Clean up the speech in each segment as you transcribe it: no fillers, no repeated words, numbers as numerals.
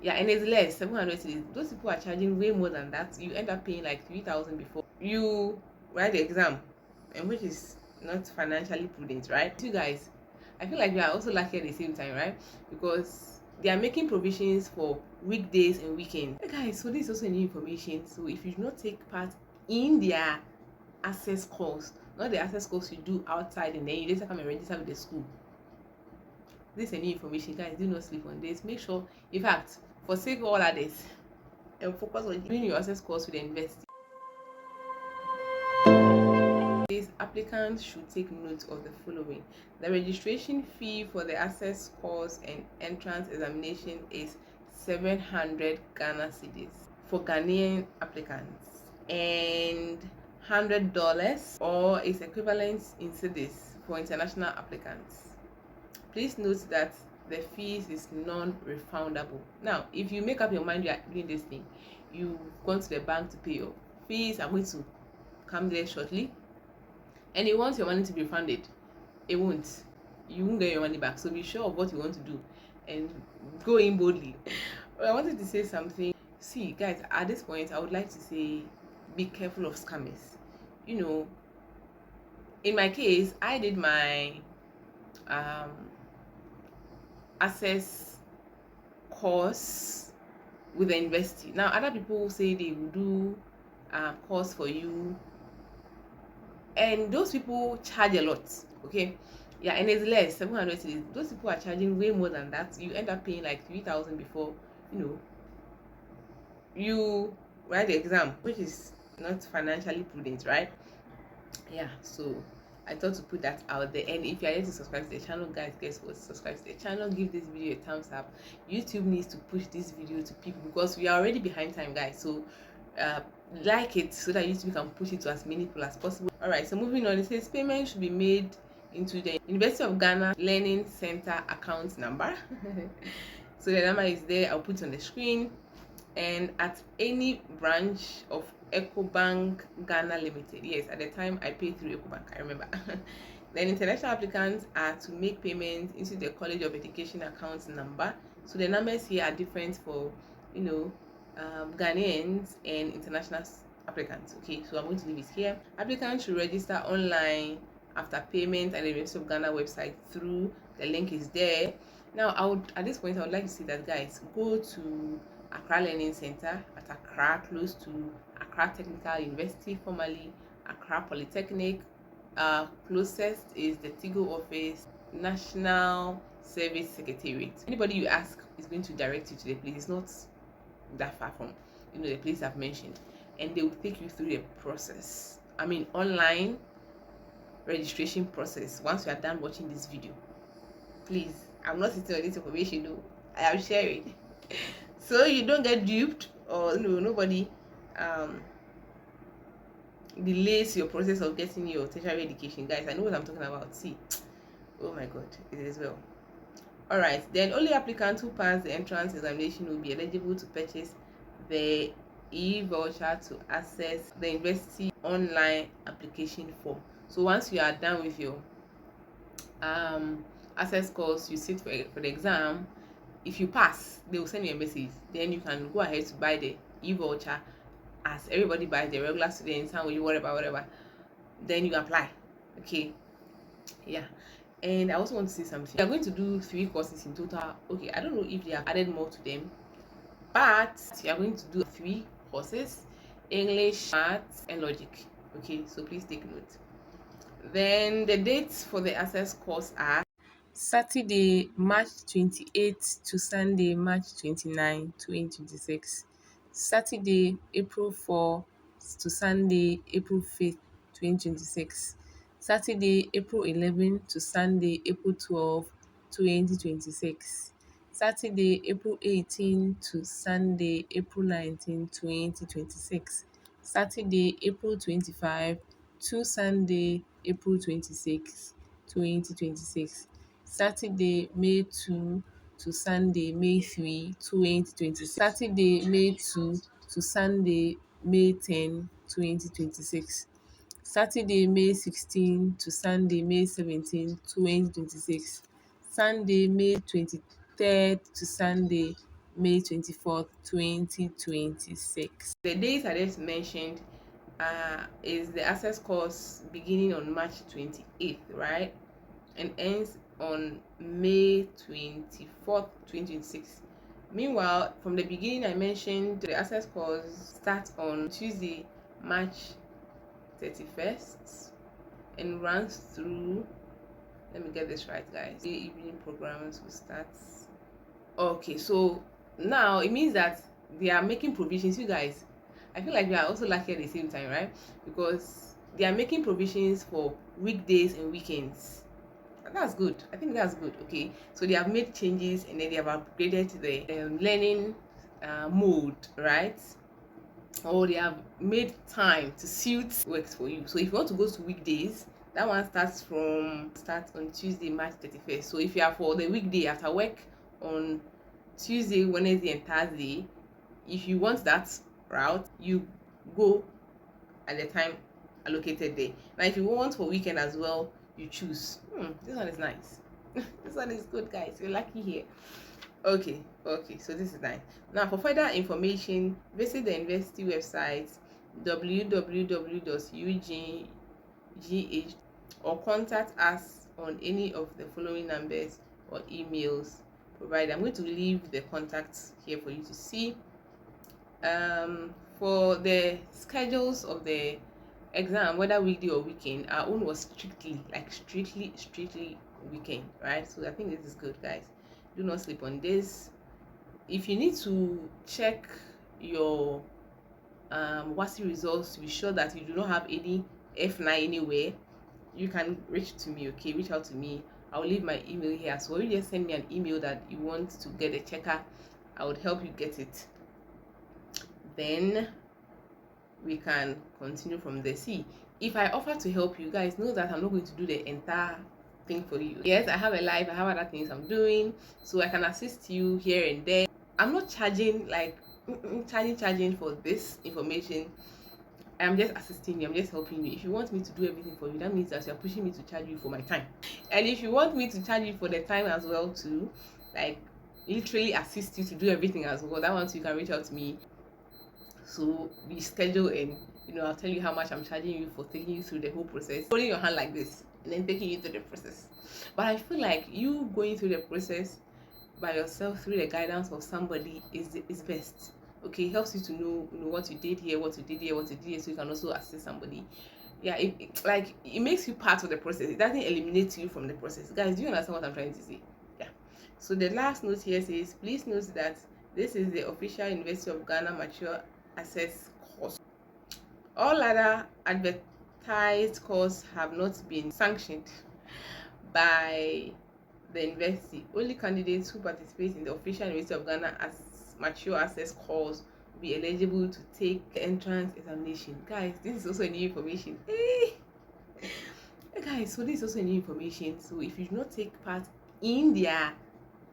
Yeah, and it's less 700 cities. Those people are charging way more than that. You end up paying like 3,000 before you write the exam, and which is not financially prudent, right? You guys, I feel like we are also lucky at the same time, right? Because they are making provisions for weekdays and weekends. Hey guys, so this is also new information. So if you do not take part in their access course, not the access course you do outside, and then you later come and register with the school, this is new information. Guys, do not sleep on this. Make sure, in fact, forsake all others and focus on doing your access course with the university. These applicants should take note of the following. The registration fee for the access course and entrance examination is 700 Ghana cedis for Ghanaian applicants, and $100 or its equivalent in cedis for international applicants. Please note that the fees is non-refundable. Now, if you make up your mind you are doing this thing, you've gone to the bank to pay your fees, are going to come there shortly, and you want your money to be refunded, it won't. You won't get your money back. So be sure of what you want to do and go in boldly. But I wanted to say something. See, guys, at this point, I would like to say be careful of scammers. You know, in my case, I did my um access course with the university. Now other people say they will do a course for you, and those people charge a lot. Okay, yeah, and it's less 700 cities. Those people are charging way more than that. You end up paying like 3,000 before you write the exam, which is not financially prudent, right? Yeah, so I thought to put that out there. And if you are yet to subscribe to the channel, guys, guess what? Subscribe to the channel, give this video a thumbs up. YouTube needs to push this video to people because we are already behind time, guys. So uh like it so that YouTube can push it to as many people as possible. All right, so moving on, it says payment should be made into the University of Ghana Learning Center account number. So the number is there, I'll put it on the screen. And at any branch of Ecobank Ghana Limited. Yes, at the time I paid through Ecobank, I remember. Then international applicants are to make payments into the College of Education account number. So the numbers here are different for Ghanaians and international applicants. Okay, so I'm going to leave it here. Applicants should register online after payment at the University of Ghana website through the link is there. Now at this point I would like to say that, guys, go to Accra Learning Center at Accra, close to Accra Technical University, formerly Accra Polytechnic. Closest is the Tigo office, National Service Secretariat. Anybody you ask is going to direct you to the place. It's not that far from the place I've mentioned, and they will take you through the process. I mean, online registration process. Once you are done watching this video, please, I'm not sitting on this information, no, I am sharing. So you don't get duped, or nobody delays your process of getting your tertiary education. Guys, I know what I'm talking about. See, oh my god, it is well. All right, then only applicants who pass the entrance examination will be eligible to purchase the e-voucher to access the university online application form. So once you are done with your access course, you sit for the exam. If you pass, they will send you a message. Then you can go ahead to buy the e-voucher as everybody buys, the regular students, and whatever. Then you apply. Okay, yeah. And I also want to say something. We are going to do 3 courses in total. Okay, I don't know if they have added more to them, but we are going to do 3 courses: English, Maths, and Logic. Okay, so please take note. Then the dates for the access course are Saturday, March 28th to Sunday, March 29, 2026. Saturday, April 4 to Sunday, April 5th, 2026. Saturday, April 11 to Sunday, April 12, 2026. Saturday, April 18 to Sunday, April 19, 2026. Saturday, April 25 to Sunday, April 26, 2026. Saturday, May 2 to Sunday, May 3, 2026. Saturday, May 2 to Sunday, May 10, 2026. Saturday, May 16 to Sunday, May 17, 2026. Sunday, May 23rd to Sunday, May 24th, 2026. The dates I just mentioned is the access course beginning on March 28th, right? And ends on May 24th, 2026. Meanwhile, from the beginning, I mentioned the access course starts on Tuesday, March 31st, and runs through, let me get this right, guys. The evening programs will start. Okay, so now it means that they are making provisions. You guys, I feel like we are also lucky at the same time, right? Because they are making provisions for weekdays and weekends. That's good. I think that's good. Okay, so they have made changes and then they have upgraded the learning mode, right? Or they have made time to suit works for you. So if you want to go to weekdays, that one starts on Tuesday, March 31st. So if you are for the weekday after work on Tuesday, Wednesday, and Thursday, if you want that route, you go at the time allocated there. Now if you want for weekend as well, you choose. This one is nice. This one is good, guys. You're lucky here. Okay, so this is nice. Now for further information, visit the university website www.ugh, or contact us on any of the following numbers or emails provided. I'm going to leave the contacts here for you to see. For the schedules of the exam, whether weekday or weekend, our own was strictly weekend, right? So I think this is good, guys. Do not sleep on this. If you need to check your WASSCE results to be sure that you do not have any F9 anywhere, you can reach out to me. I'll leave my email here. So you just send me an email that you want to get a checker, I would help you get it. Then we can continue from there. See, if I offer to help you, guys know that I'm not going to do the entire thing for you. Yes, I have a life, I have other things I'm doing, so I can assist you here and there. I'm not charging like charging for this information. I'm just assisting you, I'm just helping you. If you want me to do everything for you, that means that you're pushing me to charge you for my time. And if you want me to charge you for the time as well too, like literally assist you to do everything as well, that one too, you can reach out to me. So we schedule, and I'll tell you how much I'm charging you for taking you through the whole process, holding your hand like this and then taking you through the process. But I feel like you going through the process by yourself through the guidance of somebody is best. Okay, it helps you to know what you did here, what you did here, what you did here, so you can also assist somebody. Yeah, it makes you part of the process. It doesn't eliminate you from the process. Guys, do you understand what I'm trying to say? Yeah. So the last note here says, please note that this is the official University of Ghana mature access course. All other advertised courses have not been sanctioned by the university. Only candidates who participate in the official University of Ghana as mature access course will be eligible to take the entrance examination. Guys, this is also a new information. Hey guys, so this is also a new information. So if you do not take part in their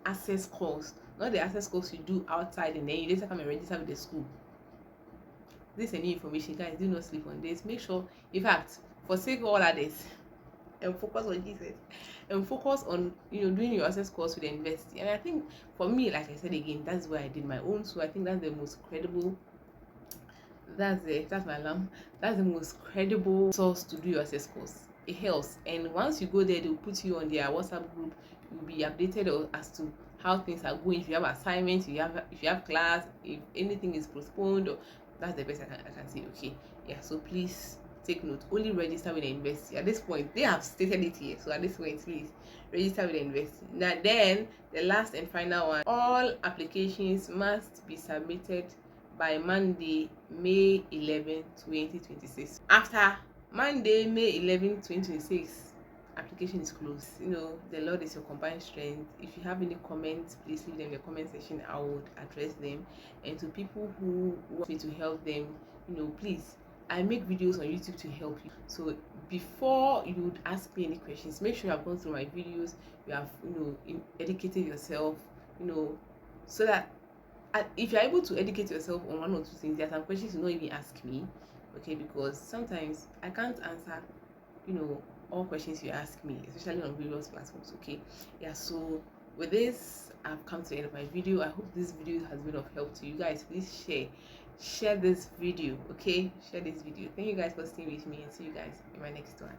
access course, not the access course you do outside and then you later come and register with the school, this is a new information, guys. Do not sleep on this. Make sure, in fact, forsake all others and focus on Jesus, and focus on doing your access course with the university. And I think for me, like I said again, that's where I did my own. So I think that's the most credible, that's my alarm, that's the most credible source to do your access course. It helps, and once you go there, they'll put you on their WhatsApp group. You'll be updated as to how things are going. If you have assignments, if you have class, if anything is postponed, or that's the best I can say. Okay, yeah, so please take note, only register with the university. At this point, they have stated it here, so at this point, please register with the university. Now then, the last and final one, all applications must be submitted by Monday, May 11, 2026. After Monday, May 11, 2026, application is closed. The Lord is your combined strength. If you have any comments, please leave them in the comment section. I would address them. And to people who want me to help them, please, I make videos on YouTube to help you. So before you would ask me any questions, make sure you have gone through my videos, you have educated yourself, so that if you're able to educate yourself on one or two things, there are some questions you not even ask me, okay? Because sometimes I can't answer all questions you ask me, especially on various platforms. Okay, yeah, so with this, I've come to the end of my video. I hope this video has been of help to you guys. Please share this video, okay? Share this video. Thank you guys for staying with me, and see you guys in my next one.